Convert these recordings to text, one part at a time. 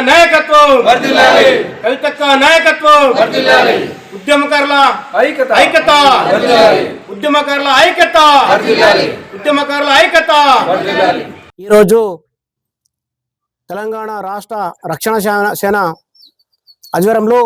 నాయకత్వం వర్ధిల్లాలి, కవితక్క నాయకత్వం వర్ధిల్లాలి, ఉద్యమకారుల ఐక్యత వర్ధిల్లాలి, ఉద్యమకారుల ఐక్యత వర్ధిల్లాలి, ఉద్యమకారుల ఐక్యత వర్ధిల్లాలి. ఈరోజు తెలంగాణ రాష్ట్ర రక్షణ సేన ఆధ్వర్యంలో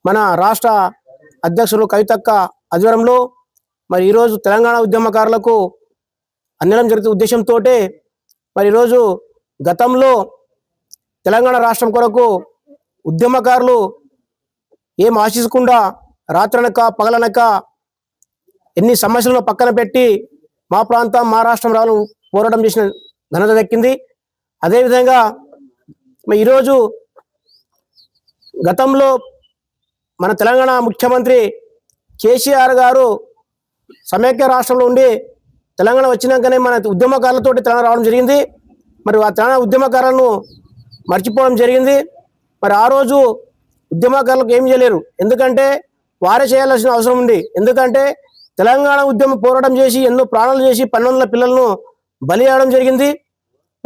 మన రాష్ట్ర అధ్యక్షులు కవితక్క ఆధ్వర్యంలో మరి ఈరోజు తెలంగాణ ఉద్యమకారులకు అన్యాయం జరిగే ఉద్దేశంతో మరి ఈరోజు గతంలో తెలంగాణ రాష్ట్రం కొరకు ఉద్యమకారులు ఏం ఆశించకుండా రాత్రనక పగలనక ఎన్ని సమస్యలను పక్కన పెట్టి మా ప్రాంతం మా రాష్ట్రం రాను పోరాటం చేసిన ఘనత దక్కింది. అదేవిధంగా ఈరోజు గతంలో మన తెలంగాణ ముఖ్యమంత్రి కేసీఆర్ గారు సమైక్య రాష్ట్రంలో ఉండి తెలంగాణ వచ్చినాకనే మన ఉద్యమకారులతో తెలంగాణ రావడం జరిగింది. మరి ఆ తెలంగాణ ఉద్యమకారులను మర్చిపోవడం జరిగింది. మరి ఆ రోజు ఉద్యమకారులకు ఏం చేయలేరు, ఎందుకంటే వారే చేయాల్సిన అవసరం ఉంది. ఎందుకంటే తెలంగాణ ఉద్యమ పోరాటం చేసి ఎన్నో ప్రాణాలు చేసి 12 పిల్లలను బలి చేయడం జరిగింది.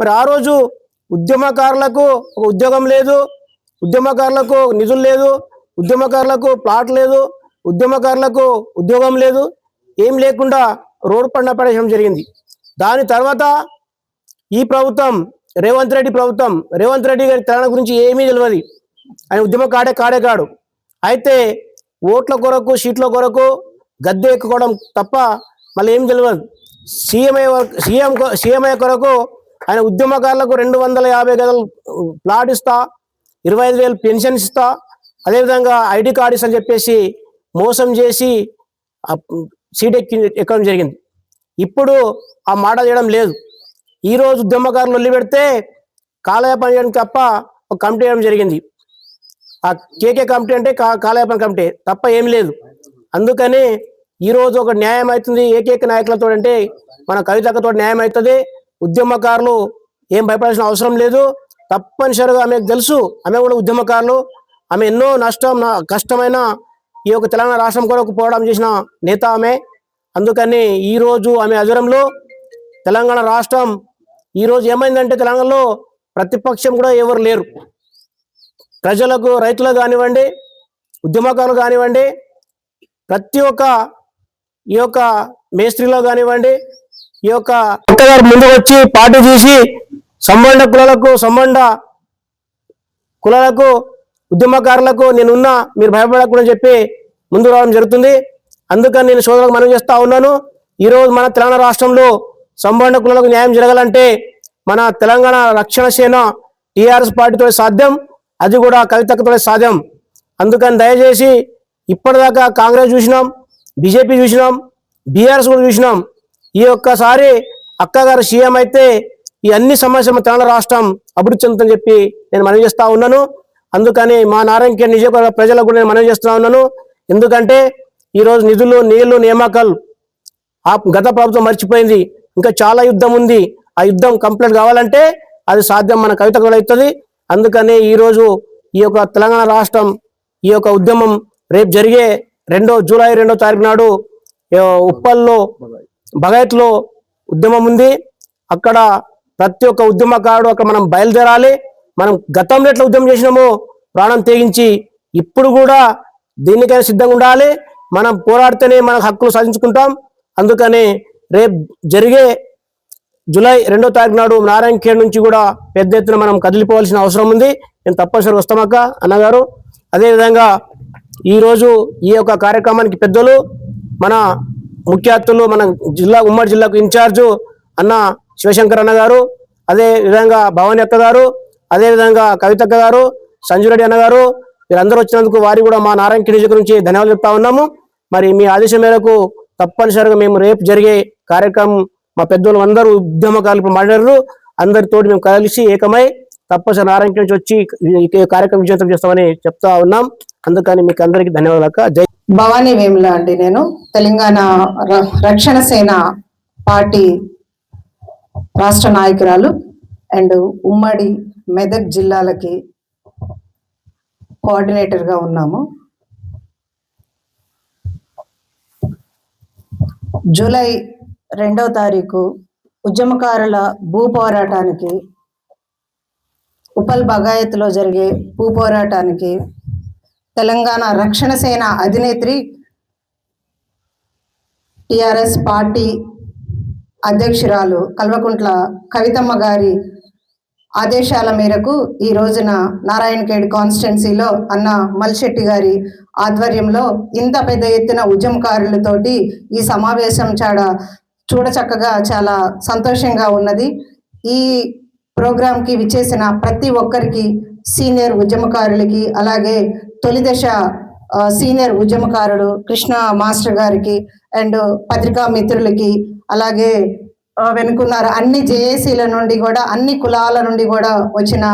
మరి ఆ రోజు ఉద్యమకారులకు ఒక ఉద్యోగం లేదు, ఉద్యమకారులకు నిధులు లేదు, ఉద్యమకారులకు ప్లాట్ లేదు, ఉద్యమకారులకు ఉద్యోగం లేదు, ఏం లేకుండా రోడ్డు పడిన పడేయడం జరిగింది. దాని తర్వాత ఈ ప్రభుత్వం రేవంత్ రెడ్డి గారి తెలంగాణ గురించి ఏమీ తెలియదు. ఆయన ఉద్యమ కాడు. అయితే ఓట్ల కొరకు సీట్ల కొరకు గద్దె ఎక్కుకోవడం తప్ప మళ్ళీ ఏం తెలియదు. సీఎంఐ కొరకు ఆయన ఉద్యమకారులకు 250 గదులు ప్లాట్ ఇస్తా, 25,000 పెన్షన్ ఇస్తా, అదేవిధంగా ఐడి కార్డు ఇస్తా అని చెప్పేసి మోసం చేసి సీట్ ఎక్కడం జరిగింది. ఇప్పుడు ఆ మాట చేయడం లేదు. ఈరోజు ఉద్యమకారులు వదిలి పెడితే కాలయాపన చేయడం తప్ప ఒక కమిటీ వేయడం జరిగింది. ఆ కేకే కమిటీ అంటే కాలయాపన కమిటీ తప్ప ఏం లేదు. అందుకని ఈరోజు ఒక న్యాయం అవుతుంది ఏకైక నాయకులతో, అంటే మన కవితక్కతో న్యాయం అవుతుంది. ఉద్యమకారులు ఏం భయపడాల్సిన అవసరం లేదు. తప్పనిసరిగా ఆమెకు తెలుసు, ఆమె కూడా ఉద్యమకారులు, ఆమె ఎన్నో కష్టమైన ఈ యొక్క తెలంగాణ రాష్ట్రం కొరకు పోరాటం చేసిన నేత ఆమె. అందుకని ఈరోజు ఆమె ఆధ్వర్యంలో తెలంగాణ రాష్ట్రం ఈరోజు ఏమైందంటే తెలంగాణలో ప్రతిపక్షం కూడా ఎవరు లేరు. ప్రజలకు, రైతులకు కానివ్వండి, ఉద్యమకారులు కానివ్వండి, ప్రతి ఒక్క ఈ యొక్క మేస్త్రిలో కానివ్వండి, ఈ యొక్క ముందుకు వచ్చి పార్టీ తీసి సంబంధ కులాలకు ఉద్యమకారులకు నేనున్నా, మీరు భయపడకూడదని చెప్పి ముందు రావడం జరుగుతుంది. అందుకని నేను సోదరులకు మనవి చేస్తా ఉన్నాను. ఈరోజు మన తెలంగాణ రాష్ట్రంలో సంబంధ కులాలకు న్యాయం జరగాలంటే మన తెలంగాణ రక్షణ సేన టీఆర్ఎస్ పార్టీతో సాధ్యం, అది కూడా కవితక్కతో సాధ్యం. అందుకని దయచేసి ఇప్పటిదాకా కాంగ్రెస్ చూసినాం, బీజేపీ చూసినాం, బీఆర్ఎస్ కూడా చూసినాం. ఈ ఒక్కసారి అక్కగారు సీఎం అయితే ఈ అన్ని సమస్యలు తెలంగాణ రాష్ట్రం అభివృద్ధి చెందుతుందని చెప్పి నేను మనవి చేస్తా ఉన్నాను. అందుకని మా నారాయణఖేడ్ నియోజకవర్గ ప్రజలకు కూడా నేను మనవి చేస్తా ఉన్నాను. ఎందుకంటే ఈరోజు నిధులు, నీళ్లు, నియామకాలు గత ప్రభుత్వం మర్చిపోయింది. ఇంకా చాలా యుద్ధం ఉంది. ఆ యుద్ధం కంప్లీట్ కావాలంటే అది సాధ్యం మన కవితకు అవుతుంది. అందుకని ఈరోజు ఈ యొక్క తెలంగాణ రాష్ట్రం ఈ యొక్క ఉద్యమం రేపు జరిగే జూలై 2వ తారీఖు నాడు ఉప్పల్లో బగాయత్లో ఉద్యమం ఉంది. అక్కడ ప్రతి ఒక్క ఉద్యమకారుడు అక్కడ మనం బయలుదేరాలి. మనం గతంలో ఎట్లా ఉద్యమం చేసినామో ప్రాణం తెగించి ఇప్పుడు కూడా దీనికైనా సిద్ధంగా ఉండాలి. మనం పోరాడితేనే మన హక్కులు సాధించుకుంటాం. అందుకని రేపు జరిగే జూలై 2వ తారీఖు నాడు నారాయణఖేడ్ నుంచి కూడా పెద్ద ఎత్తున మనం కదిలిపోవాల్సిన అవసరం ఉంది. నేను తప్పనిసరిగా వస్తామక్క అన్నగారు. అదేవిధంగా ఈరోజు ఈ యొక్క కార్యక్రమానికి పెద్దలు, మన ముఖ్య అతిథులు, మన ఉమ్మడి జిల్లాకు ఇన్ఛార్జు అన్న శివశంకర్ అన్న గారు, అదే విధంగా భవాని అక్క గారు, అదేవిధంగా కవితక్క గారు, సంజురెడ్డి అన్న గారు, వీరందరూ వచ్చినందుకు వారి కూడా మా నారాయణఖేడ్ నియోజకవర్గం నుంచి ధన్యవాదాలు చెప్తా ఉన్నాము. మరి మీ ఆదేశం మేరకు తప్పనిసరిగా మేము రేపు జరిగే కార్యక్రమం మా పెద్దలు అందరూ ఉద్యమకారులు మాట్లాడారు, అందరితోటి మేము కలిసి ఏకమై తప్పనిసరి నారాయణఖేడ్ నుంచి వచ్చి ఈ కార్యక్రమం విజయవంతం చేస్తామని చెప్తా ఉన్నాం. అందుకని మీకు అందరికీ ధన్యవాదాలు అక్క. జై భవానీ వేముల అండి. నేను తెలంగాణ రక్షణ సేన పార్టీ రాష్ట్ర నాయకురాలు అండ్ ఉమ్మడి మెదక్ జిల్లాలకి కోఆర్డినేటర్గా ఉన్నాము. జూలై 2వ తారీఖు ఉద్యమకారుల భూ పోరాటానికి ఉప్పల్ బగాయత్లో జరిగే భూ పోరాటానికి తెలంగాణ రక్షణ సేన అధినేత్రి టిఆర్ఎస్ పార్టీ అధ్యక్షురాలు కల్వకుంట్ల కవితమ్మ గారి ఆదేశాల మేరకు ఈ రోజున నారాయణఖేడ్ కాన్స్టిట్యున్సీలో అన్న మల్శెట్టి గారి ఆధ్వర్యంలో ఇంత పెద్ద ఎత్తున ఉద్యమకారులతోటి ఈ సమావేశం చూడచక్కగా చాలా సంతోషంగా ఉన్నది. ఈ ప్రోగ్రాంకి విచ్చేసిన ప్రతి ఒక్కరికి, సీనియర్ ఉద్యమకారులకి, అలాగే తొలి దశ సీనియర్ ఉద్యమకారుడు కృష్ణ మాస్టర్ గారికి అండ్ పత్రికా మిత్రులకి, అలాగే వెనుకున్నారు అన్ని జేఏసీల నుండి కూడా, అన్ని కులాల నుండి కూడా వచ్చిన,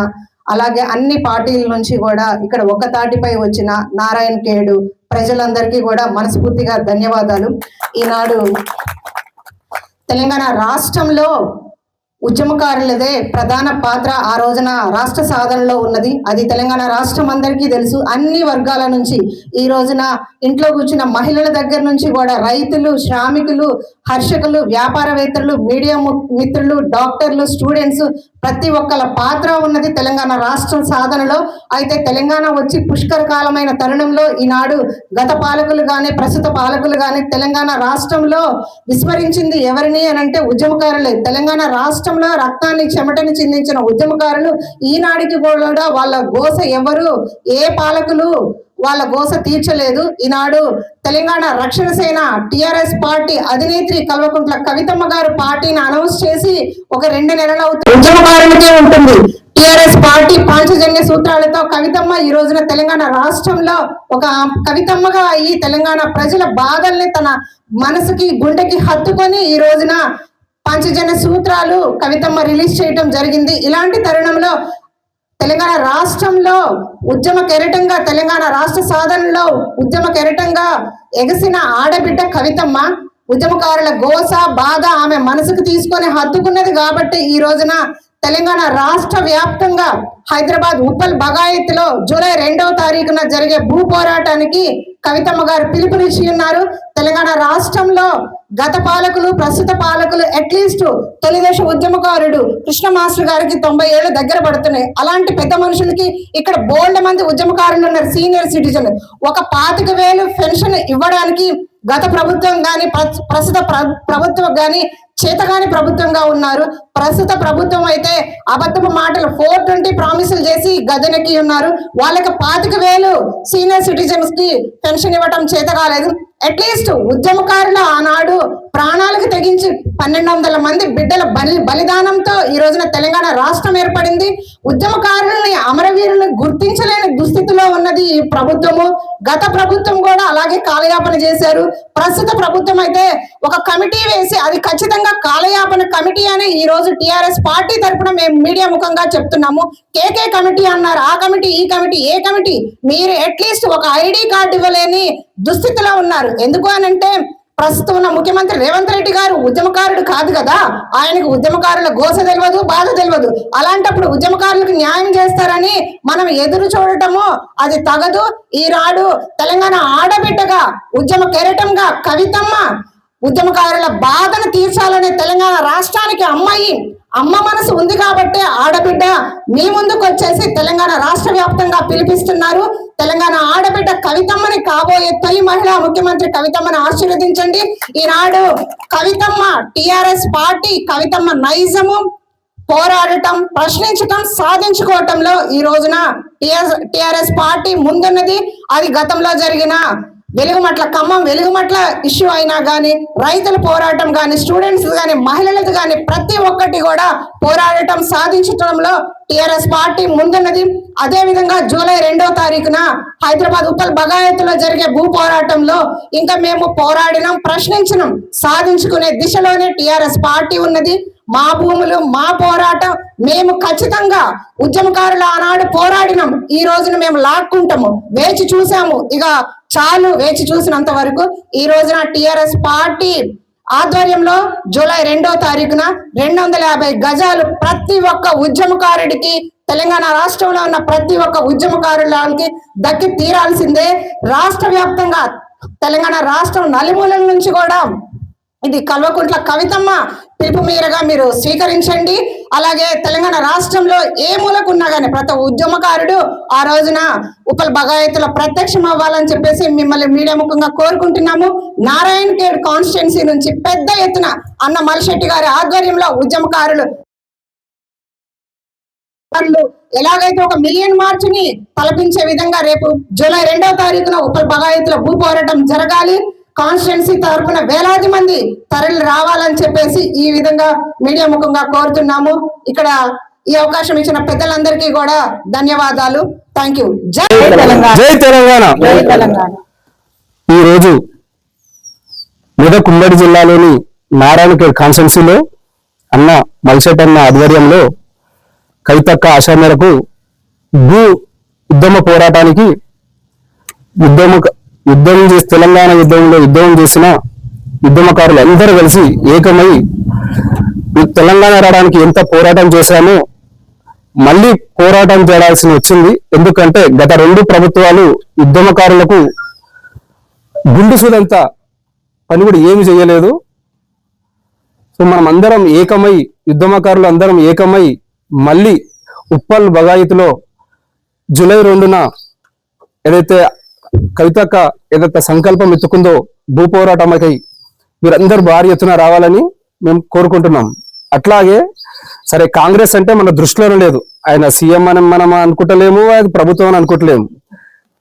అలాగే అన్ని పార్టీల నుంచి కూడా ఇక్కడ ఒక తాటిపై వచ్చిన నారాయణఖేడ్ ప్రజలందరికీ కూడా మనస్ఫూర్తిగా ధన్యవాదాలు. ఈనాడు తెలంగాణ రాష్ట్రంలో ఉద్యమకారులదే ప్రధాన పాత్ర ఆ రోజున రాష్ట్ర సాధనలో ఉన్నది. అది తెలంగాణ రాష్ట్రం అందరికీ తెలుసు. అన్ని వర్గాల నుంచి ఈ రోజున ఇంట్లో కూర్చున్న మహిళల దగ్గర నుంచి కూడా రైతులు, శ్రామికులు, హర్షకులు, వ్యాపారవేత్తలు, మీడియా మిత్రులు, డాక్టర్లు, స్టూడెంట్స్ ప్రతి ఒక్కళ్ళ పాత్ర ఉన్నది తెలంగాణ రాష్ట్ర సాధనలో. అయితే తెలంగాణ వచ్చి పుష్కర కాలమైన తరుణంలో ఈనాడు గత పాలకులు కానీ ప్రస్తుత పాలకులు కానీ తెలంగాణ రాష్ట్రంలో విస్మరించింది ఎవరిని అని అంటే ఉద్యమకారులే. తెలంగాణ రాష్ట్రంలో రక్తాన్ని చెమటని చిందించిన ఉద్యమకారులు ఈనాడికి కూడా వాళ్ళ గోస ఎవరు, ఏ పాలకులు వాళ్ళ గోస తీర్చలేదు. ఈనాడు తెలంగాణ రక్షణ సేన టిఆర్ఎస్ పార్టీ అధినేత్రి కల్వకుంట్ల కవితమ్మ గారు పార్టీని అనౌన్స్ చేసి ఒక 2 నెలలు అవుతుంది. ఉద్యమకారులకే ఉంటుంది. టిఆర్ఎస్ పార్టీ పాంచజన్య సూత్రాలతో కవితమ్మ ఈ రోజున తెలంగాణ రాష్ట్రంలో ఒక కవితమ్మగా అయ్యి తెలంగాణ ప్రజల బాధల్ని తన మనసుకి, గుండెకి హత్తుకొని ఈ రోజున పంచజన్య సూత్రాలు కవితమ్మ రిలీజ్ చేయడం జరిగింది. ఇలాంటి తరుణంలో తెలంగాణ రాష్ట్రంలో ఉద్యమ కెరటంగా, తెలంగాణ రాష్ట్ర సాధనలో ఉద్యమ కెరటంగా ఎగసిన ఆడబిడ్డ కవితమ్మ ఉద్యమకారుల గోస, బాధ ఆమె మనసుకు తీసుకొని హత్తుకున్నది. కాబట్టి ఈ రోజున తెలంగాణ రాష్ట్ర వ్యాప్తంగా హైదరాబాద్ ఉప్పల్ బగాయత్లో జూలై 2వ తారీఖున జరిగే భూ పోరాటానికి కవితమ్మ గారు పిలుపునిచ్చి ఉన్నారు. తెలంగాణ రాష్ట్రంలో గత పాలకులు, ప్రస్తుత పాలకులు, అట్లీస్ట్ తొలి దశ ఉద్యమకారుడు కృష్ణ మాస్టర్ గారికి 90 ఏళ్ళు దగ్గర పడుతున్నాయి. అలాంటి పెద్ద మనుషులకి ఇక్కడ బోల్డ్ మంది ఉద్యమకారులు ఉన్నారు, సీనియర్ సిటిజన్. ఒక 25,000 పెన్షన్ ఇవ్వడానికి గత ప్రభుత్వం కానీ ప్రస్తుత ప్రభుత్వం కానీ చేతగాని ప్రభుత్వంగా ఉన్నారు. ప్రస్తుత ప్రభుత్వం అయితే అబద్ధపు మాటలు 420 ప్రామిసులు చేసి గదెనెక్కి ఉన్నారు. వాళ్ళకి 25,000 సీనియర్ సిటిజన్స్ కి పెన్షన్ ఇవ్వటం చేత కాలేదు. అట్లీస్ట్ ఉద్యమకారుల ఆనాడు ప్రాణాలకు తెగించి 1,200 మంది బిడ్డల బలిదానంతో ఈ రోజున తెలంగాణ రాష్ట్రం ఏర్పడింది. ఉద్యమకారులని, అమరవీరులను గుర్తించలేని దుస్థితిలో ఉన్నది ఈ ప్రభుత్వము. గత ప్రభుత్వం కూడా అలాగే కాలయాపన చేశారు. ప్రస్తుత ప్రభుత్వం అయితే ఒక కమిటీ వేసి, అది ఖచ్చితంగా కాలయాపన కమిటీ అని ఈ రోజు టిఆర్ఎస్ పార్టీ తరఫున మేము మీడియా ముఖంగా చెప్తున్నాము. కేకే కమిటీ అన్నారు, ఆ కమిటీ, ఈ కమిటీ, ఏ కమిటీ? మీరు అట్లీస్ట్ ఒక ఐడి కార్డు ఇవ్వలేని దుస్థితిలో ఉన్నారు. ఎందుకు అనంటే ప్రస్తుతం ఉన్న ముఖ్యమంత్రి రేవంత్ రెడ్డి గారు ఉద్యమకారుడు కాదు కదా, ఆయనకు ఉద్యమకారుల గోస తెలియదు, బాధ తెలియదు. అలాంటప్పుడు ఉద్యమకారులకు న్యాయం చేస్తారని మనం ఎదురు చూడటము అది తగదు. ఈనాడు తెలంగాణ ఆడబిడ్డగా, ఉద్యమ కెరటంగా కవితమ్మ ఉద్యమకారుల బాధను తీర్చాలనే తెలంగాణ రాష్ట్రానికి అమ్మ మనసు ఉంది కాబట్టి ఆడబిడ్డ మీ ముందుకు వచ్చేసి తెలంగాణ రాష్ట్ర వ్యాప్తంగా పిలిపిస్తున్నారు. తెలంగాణ ఆడబిడ్డ కవితమ్మని కాబోయే తొలి మహిళా ముఖ్యమంత్రి కవితమ్మని ఆశీర్వదించండి. ఈనాడు కవితమ్మ, టిఆర్ఎస్ పార్టీ కవితమ్మ నైజము, పోరాడటం, ప్రశ్నించటం, సాధించుకోవటంలో ఈ రోజున టిఆర్ఎస్ పార్టీ ముందున్నది. అది గతంలో జరిగిన ఖమ్మం వెలుగుమట్ల ఇష్యూ అయినా కానీ, రైతుల పోరాటం కానీ, స్టూడెంట్స్ కానీ, మహిళలది కానీ ప్రతి ఒక్కటి కూడా పోరాడటం, సాధించడంలో టిఆర్ఎస్ పార్టీ ముందున్నది. అదే విధంగా జూలై 2వ తారీఖున హైదరాబాద్ ఉప్పల్ బగాయత్లో జరిగే భూ పోరాటంలో ఇంకా మేము పోరాడినాం, ప్రశ్నించినాం, సాధించుకునే దిశలోనే టిఆర్ఎస్ పార్టీ ఉన్నది. మా భూములు, మా పోరాటం, మేము ఖచ్చితంగా ఉద్యమకారులు ఆనాడు పోరాడినాం, ఈ రోజున మేము లాక్కుంటాము. వేచి చూసాము, ఇక చాలు వేచి చూసినంత వరకు. ఈ రోజున టిఆర్ఎస్ పార్టీ ఆధ్వర్యంలో జూలై 2వ తారీఖున 250 గజాలు ప్రతి ఒక్క ఉద్యమకారుడికి, తెలంగాణ రాష్ట్రంలో ఉన్న ప్రతి ఒక్క ఉద్యమకారులకి దక్కి తీరాల్సిందే. రాష్ట్ర వ్యాప్తంగా తెలంగాణ రాష్ట్రం నలుమూలల నుంచి కూడా ఇది కల్వకుంట్ల కవితమ్మ పిలుపు మేరగా మీరు స్వీకరించండి. అలాగే తెలంగాణ రాష్ట్రంలో ఏ మూలకున్నా కానీ ప్రతి ఉద్యమకారుడు ఆ రోజున ఉప్పల్ భగాయత్తులో ప్రత్యక్షం అవ్వాలని చెప్పేసి మిమ్మల్ని మీడియా ముఖంగా కోరుకుంటున్నాము. నారాయణ ఖేడ్ కాన్స్టిట్యున్సీ నుంచి పెద్ద ఎత్తున అన్న మలిశెట్టి గారి ఆధ్వర్యంలో ఉద్యమకారులు ఎలాగైతే 1 మిలియన్ మార్చ్ ని తలపించే విధంగా రేపు జూలై 2వ తారీఖున ఉప్పల్ భగాయత్తులో భూ పోరాటం జరగాలి. కాన్స్టిట్యున్సీ తరపున వేలాది మంది తరలి రావాలని చెప్పేసి ఈ విధంగా మీడియా ముఖంగా కోరుతున్నాము. ఇక్కడ ఈ అవకాశం ఇచ్చిన పెద్దలందరికీ కూడా ధన్యవాదాలు. Thank you. జై తెలంగాణ. జై తెలంగాణ. జై తెలంగాణ. ఈరోజు మెదక్ ఉమ్మడి జిల్లాలోని నారాయణఖేడ్ కాన్స్టిట్యున్సీలో అన్న మల్శెట్టి అన్న ఆధ్వర్యంలో కవితక్క ఆశ మేరకు భూ ఉద్యమ పోరాటానికి యుద్ధం చేసి తెలంగాణ యుద్ధం చేసిన ఉద్యమకారులు అందరూ కలిసి ఏకమై తెలంగాణ రావడానికి ఎంత పోరాటం చేశామో మళ్ళీ పోరాటం చేయాల్సి వచ్చింది. ఎందుకంటే గత 2 ప్రభుత్వాలు ఉద్యమకారులకు గుండు సూదంత పని కూడా ఏమి చేయలేదు. సో మనం అందరం ఏకమై ఉద్యమకారులు అందరం ఏకమై మళ్ళీ ఉప్పల్ భగాయత్లో జూలై 2న ఏదైతే కవితక్క ఏదైతే సంకల్పం ఎత్తుకుందో భూ పోరాటమకై మీరందరూ భారీ ఎత్తున రావాలని మేము కోరుకుంటున్నాం. అట్లాగే సరే కాంగ్రెస్ అంటే మన దృష్టిలోనే లేదు, ఆయన సీఎం అని మనం అనుకుంటలేము, అది ప్రభుత్వం అని అనుకుంటలేము.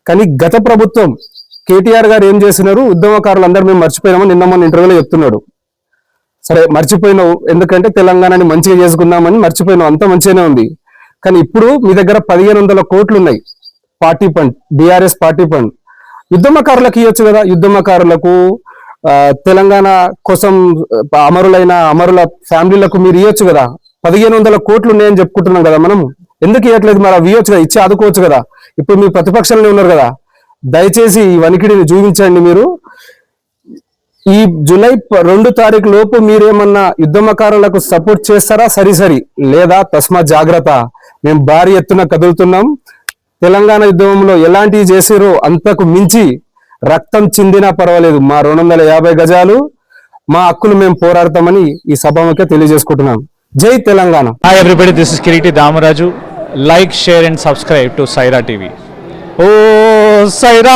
కానీ గత ప్రభుత్వం కేటీఆర్ గారు ఏం చేసినారు, ఉద్యమకారులు అందరూ మేము మర్చిపోయినాము నిన్న మొన్న ఇంటర్వ్యూలో చెప్తున్నాడు. సరే మర్చిపోయినావు, ఎందుకంటే తెలంగాణని మంచిగా చేసుకున్నామని మర్చిపోయినావు, అంత మంచిగానే ఉంది. కానీ ఇప్పుడు మీ దగ్గర 1500 కోట్లు ఉన్నాయి party fund, BRS party fund. యుద్ధమకారులకు ఇవ్వచ్చు కదా, యుద్ధమకారులకు తెలంగాణ కోసం అమరుల ఫ్యామిలీలకు మీరు ఇవ్వచ్చు కదా. 1500 కోట్లు ఉన్నాయని చెప్పుకుంటున్నాం కదా మనం, ఎందుకు ఇవ్వట్లేదు? మరి అవి ఇవ్వచ్చు కదా, ఇచ్చి ఆదుకోవచ్చు కదా. ఇప్పుడు మీ ప్రతిపక్షంలో ఉన్నారు కదా, దయచేసి ఈ వణికిడిని చూపించండి. మీరు ఈ జూలై 2 తారీఖు లోపు మీరేమన్నా యుద్ధమకారులకు సపోర్ట్ చేస్తారా? సరి లేదా తస్మాత్ జాగ్రత్త. మేము భారీ ఎత్తున కదులుతున్నాం. తెలంగాణ ఉద్యమంలో ఎలాంటివి చేసారో అంతకు మించి రక్తం చిందినా పర్వాలేదు, మా 250 గజాలు మా హక్కులు మేము పోరాడతామని ఈ సభముఖంగా తెలియజేసుకుంటున్నాం. జై Telangana. Hi everybody, this is Kiriti Damaraju. Like, share and subscribe to Saira TV. Oh, Saira!